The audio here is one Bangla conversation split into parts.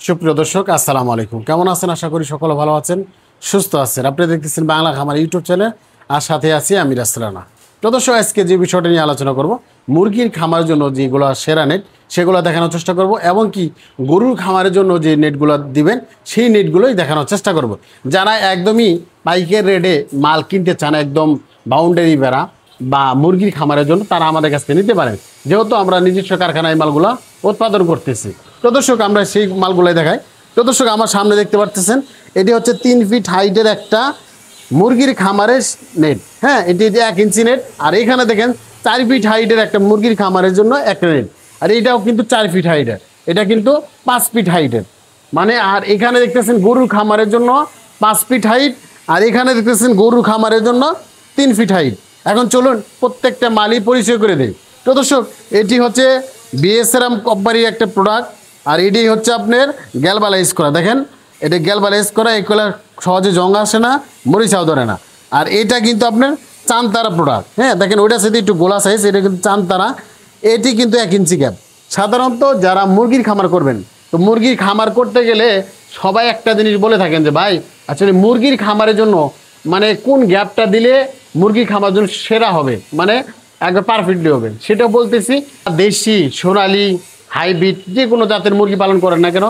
সুপ্রিয় দর্শক আসসালামু আলাইকুম, কেমন আছেন? আশা করি সকলে ভালো আছেন, সুস্থ আছেন। আপনি দেখতেছেন বাংলা খামার ইউটিউব চ্যানেল, আর সাথে আছি আমি রাসেলানা। তো দর্শক, আজকে যে বিষয়টা নিয়ে আলোচনা করব, মুরগির খামারের জন্য যেগুলো সেরা নেট সেগুলো দেখানোর চেষ্টা করব, এবং কি গরুর খামারের জন্য যে নেটগুলো দিবেন সেই নেটগুলোই দেখানোর চেষ্টা করব। যারা একদমই পাইকারি রেটে মাল কিনতে চান, একদম বাউন্ডারি বেড়া বা মুরগির খামারের জন্য, তারা আমাদের কাছ থেকে নিতে পারেন, যেহেতু আমরা নিজস্ব কারখানায় মালগুলো উৎপাদন করতেছি। তো দর্শক, আমরা সেই মালগুলোই দেখাই। তো দর্শক, আমার সামনে দেখতে পাচ্ছেন, এটি হচ্ছে 3 ফিট হাইটের একটা মুরগির খামারের নেট। হ্যাঁ, এটি 1 ইঞ্চি নেট। আর এখানে দেখেন 4 ফিট হাইটের একটা মুরগির খামারের জন্য একটা নেট। আর এটাও কিন্তু 4 ফিট হাইটের, এটা কিন্তু 5 ফিট হাইটের মানে। আর এখানে দেখতেছেন গরুর খামারের জন্য 5 ফিট হাইট, আর এখানে দেখতেছেন গরুর খামারের জন্য 3 ফিট হাইট। এখন চলুন প্রত্যেকটা মালই পরিচয় করে দেই। তো দর্শক, এটি হচ্ছে বিএসআরএম কোম্পানির একটা প্রোডাক্ট, আর এটি হচ্ছে আপনার গ্যালভানাইজ করা। দেখেন, এটা গ্যালভানাইজ করা, এগুলো সহজে জং আসে না, মরিচাও ধরে না। আর এটা কিন্তু আপনার চানতারা প্রোডাক্ট। হ্যাঁ, দেখেন ওইটার সাথে একটু গোলা সাইজ, এটা কিন্তু চানতারা। এটি কিন্তু 1 ইঞ্চি গ্যাপ। সাধারণত যারা মুরগির খামার করবেন, তো মুরগির খামার করতে গেলে সবাই একটা জিনিস বলে থাকেন যে ভাই, আসলে মুরগির খামারের জন্য মানে কোন গ্যাপটা দিলে মুরগির খামার জন্য সেরা হবে, মানে একবার পারফেক্টলি হবে। সেটা বলতেছি, দেশি, সোনালি, হাইব্রিড যে কোনো জাতের মুরগি পালন করেন না কেন,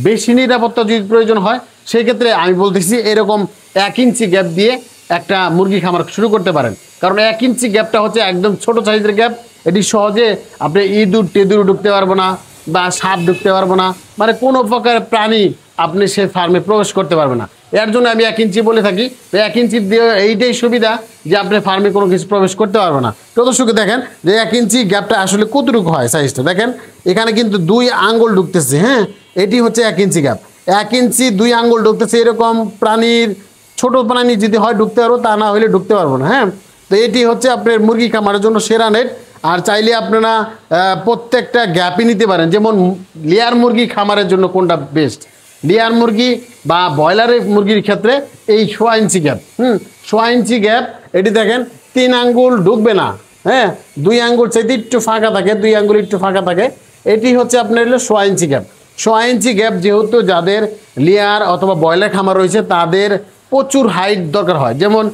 বেশি নিরাপত্তা যদি প্রয়োজন হয়, সেই ক্ষেত্রে আমি বলতেছি এরকম 1 ইঞ্চি গ্যাপ দিয়ে একটা মুরগি খামার শুরু করতে পারেন। কারণ 1 ইঞ্চি গ্যাপটা হচ্ছে একদম ছোট সাইজের গ্যাপ। এটি সহজে আপনি ইঁদুর টেদুর ঢুকতে পারবো না, বা সাপ ঢুকতে পারবো না, মানে কোনো প্রকার প্রাণী আপনি সে ফার্মে প্রবেশ করতে পারবে না। এর জন্য আমি 1 ইঞ্চি বলে থাকি। 1 ইঞ্চি দিয়ে এইটাই সুবিধা যে আপনি ফার্মে কোনো কিছু প্রবেশ করতে পারবে না। তো দর্শক, দেখেন যে 1 ইঞ্চি গ্যাপটা আসলে কতটুকু হয় সাইজটা। দেখেন এখানে কিন্তু 2 আঙ্গুল ঢুকতেছে। হ্যাঁ, এটি হচ্ছে 1 ইঞ্চি গ্যাপ। 1 ইঞ্চি 2 আঙ্গুল ঢুকতেছে। এরকম প্রাণীর, ছোট প্রাণী যদি হয় ঢুকতে পারবো, তা না হলে ঢুকতে পারবো না। হ্যাঁ, তো এটি হচ্ছে আপনার মুরগি খামারের জন্য সেরা নেট। আর চাইলে আপনারা প্রত্যেকটা গ্যাপই নিতে পারেন। যেমন লেয়ার মুরগি খামারের জন্য কোনটা বেস্ট, লেয়ার মুরগি বা ব্রয়লারের মুরগির ক্ষেত্রে এই 1.5 ইঞ্চি গ্যাপ। 1.5 ইঞ্চি গ্যাপ। এটি দেখেন 3 আঙ্গুল ঢুকবে না। হ্যাঁ, 2 আঙ্গুল চাইতে একটু ফাঁকা থাকে, 2 আঙ্গুল একটু ফাঁকা থাকে। এটি হচ্ছে আপনার হলো 1.5 ইঞ্চি গ্যাপ। 1.5 ইঞ্চি গ্যাপ যেহেতু যাদের লেয়ার অথবা ব্রয়লার খামার রয়েছে, তাদের প্রচুর হাইট দরকার হয়। যেমন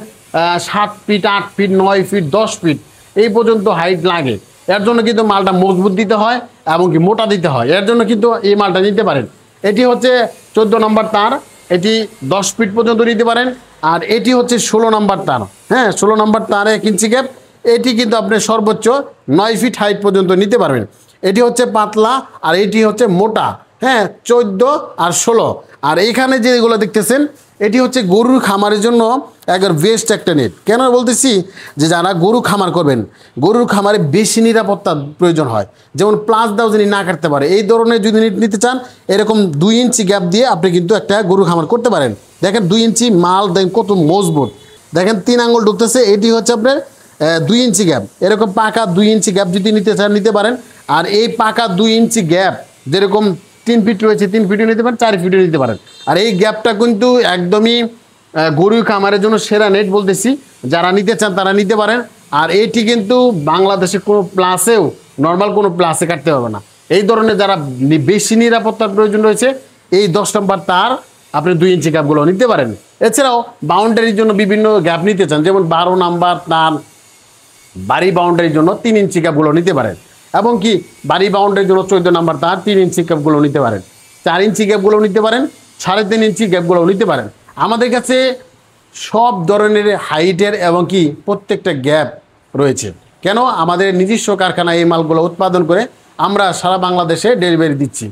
7 ফিট, 8 ফিট, 9 ফিট, 10 ফিট এই পর্যন্ত হাইট লাগে। এর জন্য কিন্তু মালটা মজবুত দিতে হয় এবং কি মোটা দিতে হয়। এর জন্য কিন্তু এই মালটা নিতে পারেন। এটি হচ্ছে 14 নম্বর তার, এটি 10 ফিট পর্যন্ত নিতে পারেন। আর এটি হচ্ছে 16 নম্বর তার। হ্যাঁ, 16 নম্বর তার 1 ইঞ্চি গ্যাপ। এটি কিন্তু আপনি সর্বোচ্চ 9 ফিট হাইট পর্যন্ত নিতে পারবেন। এটি হচ্ছে পাতলা, আর এটি হচ্ছে মোটা। হ্যাঁ, 14 আর 16। আর এইখানে যেগুলো দেখতেছেন, এটি হচ্ছে গরুর খামারের জন্য একবার বেস্ট একটা নেট। কেন বলতেছি, যে যারা গরু খামার করবেন, গরুর খামারে বেশি নিরাপত্তার প্রয়োজন হয়, যেমন প্লাস দাও যিনি না কাটতে পারে, এই ধরনের যদি নেট নিতে চান, এরকম 2 ইঞ্চি গ্যাপ দিয়ে আপনি কিন্তু একটা গরু খামার করতে পারেন। দেখেন 2 ইঞ্চি মাল, দেখেন কত মজবুত। দেখেন 3 আঙ্গুল ঢুকতেছে। এটি হচ্ছে আপনার 2 ইঞ্চি গ্যাপ। এরকম পাকা 2 ইঞ্চি গ্যাপ যদি নিতে চান, নিতে পারেন। আর এই পাকা 2 ইঞ্চি গ্যাপ যেরকম 3 ফিট রয়েছে, 3 ফিটও নিতে পারেন, 4 ফিটও নিতে পারেন। আর এই গ্যাপটা কিন্তু একদমই গরুর খামারের জন্য সেরা নেট বলতেছি। যারা নিতে চান তারা নিতে পারেন। আর এটি কিন্তু বাংলাদেশে কোনো প্লাসেও, নর্মাল কোনো প্লাসে কাটতে হবে না। এই ধরনের যারা বেশি নিরাপত্তার প্রয়োজন রয়েছে, এই 10 নম্বর তার আপনি 2 ইঞ্চি গ্যাপগুলো নিতে পারেন। এছাড়াও বাউন্ডারির জন্য বিভিন্ন গ্যাপ নিতে চান, যেমন 12 নম্বর তার বাড়ি বাউন্ডারির জন্য 3 ইঞ্চি গ্যাপগুলো নিতে পারেন। এবং কি বাড়ি বাউন্ডারির জন্য 14 নম্বর তার 3 ইঞ্চি গ্যাপগুলো নিতে পারেন, 4 ইঞ্চি গ্যাপগুলো নিতে পারেন, 3.5 ইঞ্চি গ্যাপগুলো নিতে পারেন। আমাদের কাছে সব ধরনের হাইটের এবং কি প্রত্যেকটা গ্যাপ রয়েছে। কেন, আমাদের নিজস্ব কারখানায় এই মালগুলো উৎপাদন করে আমরা সারা বাংলাদেশে ডেলিভারি দিচ্ছি।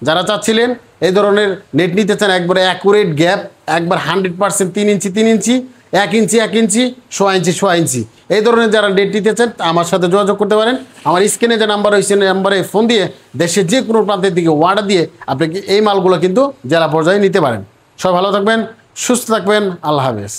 যারা চাচ্ছিলেন এই ধরনের নেট নিতে চান, একবারে অ্যাকুরেট গ্যাপ, একবার 100% 3 ইঞ্চি 3 ইঞ্চি, 1 ইঞ্চি 1 ইঞ্চি, 1.5 ইঞ্চি 1.5 ইঞ্চি, এই ধরনের যারা নেট নিতে চান আমার সাথে যোগাযোগ করতে পারেন। আমার স্ক্রিনে যে নাম্বার রয়েছে, নাম্বারে ফোন দিয়ে দেশের যে কোনো প্রান্তের দিকে অর্ডার দিয়ে আপনি এই মালগুলো কিন্তু জেলা পর্যায়ে নিতে পারেন। সবাই ভালো থাকবেন, সুস্থ থাকবেন। আল্লাহ হাফেজ।